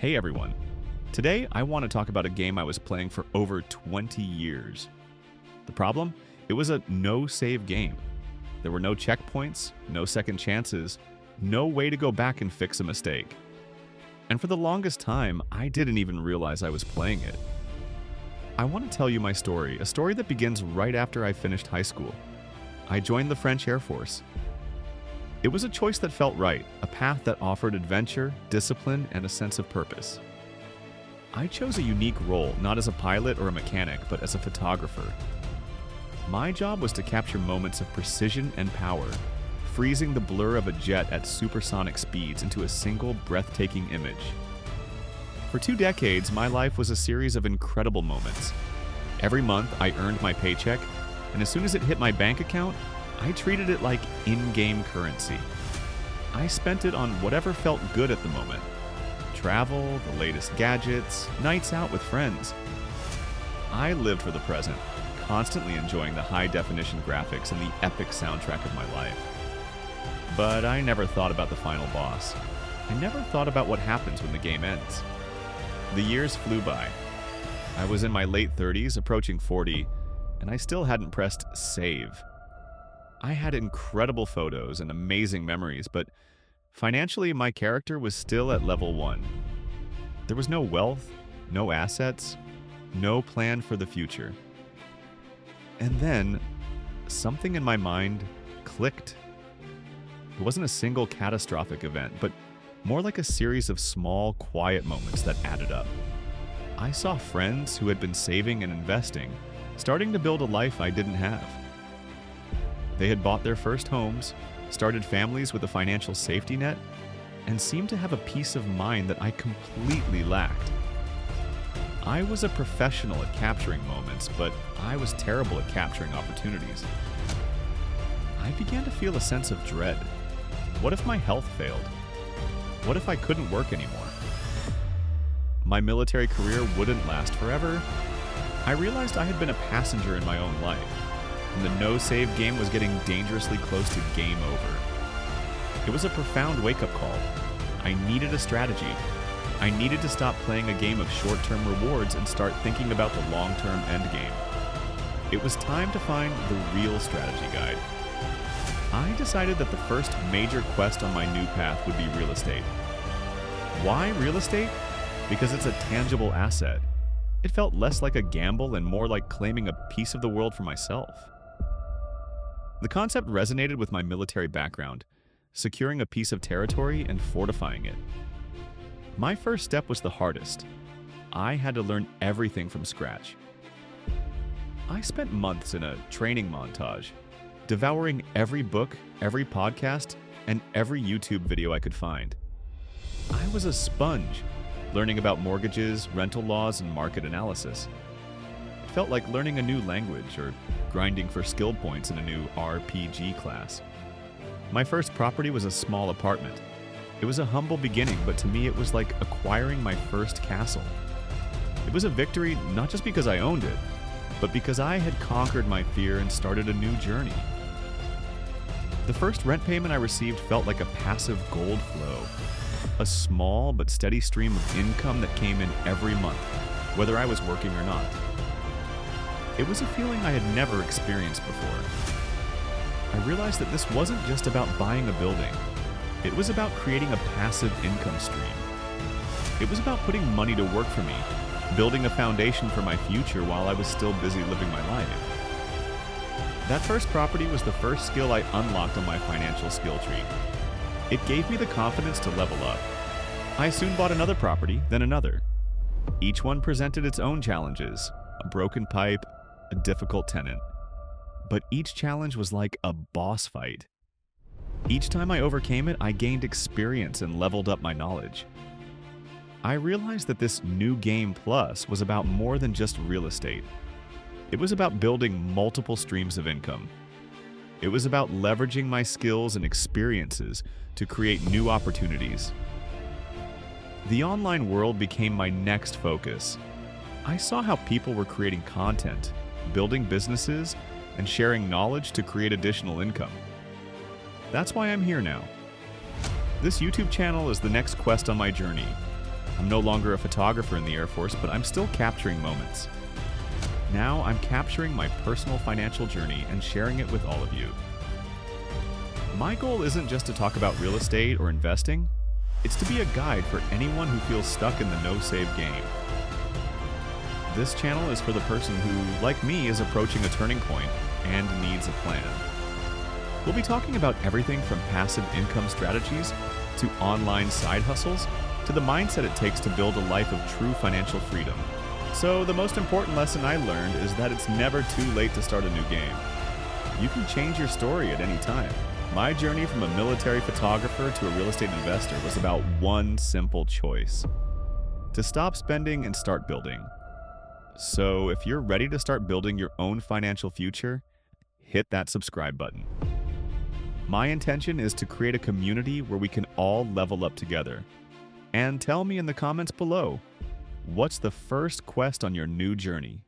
Hey everyone. Today I want to talk about a game I was playing for over 20 years. The problem? It was a no-save game. There were no checkpoints, no second chances, no way to go back and fix a mistake. And for the longest time, I didn't even realize I was playing it. I want to tell you my story, a story that begins right after I finished high school. I joined the French Air Force. It was a choice that felt right, a path that offered adventure, discipline, and a sense of purpose. I chose a unique role, not as a pilot or a mechanic, but as a photographer. My job was to capture moments of precision and power, freezing the blur of a jet at supersonic speeds into a single breathtaking image. For 2 decades, my life was a series of incredible moments. Every month, I earned my paycheck, and as soon as it hit my bank account, I treated it like in-game currency. I spent it on whatever felt good at the moment. Travel, the latest gadgets, nights out with friends. I lived for the present, constantly enjoying the high-definition graphics and the epic soundtrack of my life. But I never thought about the final boss. I never thought about what happens when the game ends. The years flew by. I was in my late 30s, approaching 40, and I still hadn't pressed save. I had incredible photos and amazing memories, but financially, my character was still at level 1. There was no wealth, no assets, no plan for the future. And then, something in my mind clicked. It wasn't a single catastrophic event, but more like a series of small, quiet moments that added up. I saw friends who had been saving and investing, starting to build a life I didn't have. They had bought their first homes, started families with a financial safety net, and seemed to have a peace of mind that I completely lacked. I was a professional at capturing moments, but I was terrible at capturing opportunities. I began to feel a sense of dread. What if my health failed? What if I couldn't work anymore? My military career wouldn't last forever. I realized I had been a passenger in my own life, and the no-save game was getting dangerously close to game over. It was a profound wake-up call. I needed a strategy. I needed to stop playing a game of short-term rewards and start thinking about the long-term endgame. It was time to find the real strategy guide. I decided that the first major quest on my new path would be real estate. Why real estate? Because it's a tangible asset. It felt less like a gamble and more like claiming a piece of the world for myself. The concept resonated with my military background, securing a piece of territory and fortifying it. My first step was the hardest. I had to learn everything from scratch. I spent months in a training montage, devouring every book, every podcast, and every YouTube video I could find. I was a sponge, learning about mortgages, rental laws, and market analysis. It felt like learning a new language or grinding for skill points in a new RPG class. My first property was a small apartment. It was a humble beginning, but to me it was like acquiring my first castle. It was a victory not just because I owned it, but because I had conquered my fear and started a new journey. The first rent payment I received felt like a passive gold flow, a small but steady stream of income that came in every month, whether I was working or not. It was a feeling I had never experienced before. I realized that this wasn't just about buying a building. It was about creating a passive income stream. It was about putting money to work for me, building a foundation for my future while I was still busy living my life. That first property was the first skill I unlocked on my financial skill tree. It gave me the confidence to level up. I soon bought another property, then another. Each one presented its own challenges, a broken pipe, a difficult tenant. But each challenge was like a boss fight. Each time I overcame it, I gained experience and leveled up my knowledge. I realized that this new game plus was about more than just real estate. It was about building multiple streams of income. It was about leveraging my skills and experiences to create new opportunities. The online world became my next focus. I saw how people were creating content, building businesses, and sharing knowledge to create additional income. That's why I'm here now. This YouTube channel is the next quest on my journey. I'm no longer a photographer in the Air Force, but I'm still capturing moments. Now I'm capturing my personal financial journey and sharing it with all of you. My goal isn't just to talk about real estate or investing, it's to be a guide for anyone who feels stuck in the no-save game. This channel is for the person who, like me, is approaching a turning point and needs a plan. We'll be talking about everything from passive income strategies to online side hustles to the mindset it takes to build a life of true financial freedom. So the most important lesson I learned is that it's never too late to start a new game. You can change your story at any time. My journey from a military photographer to a real estate investor was about one simple choice: to stop spending and start building. So if you're ready to start building your own financial future, hit that subscribe button. My intention is to create a community where we can all level up together. And tell me in the comments below, what's the first quest on your new journey?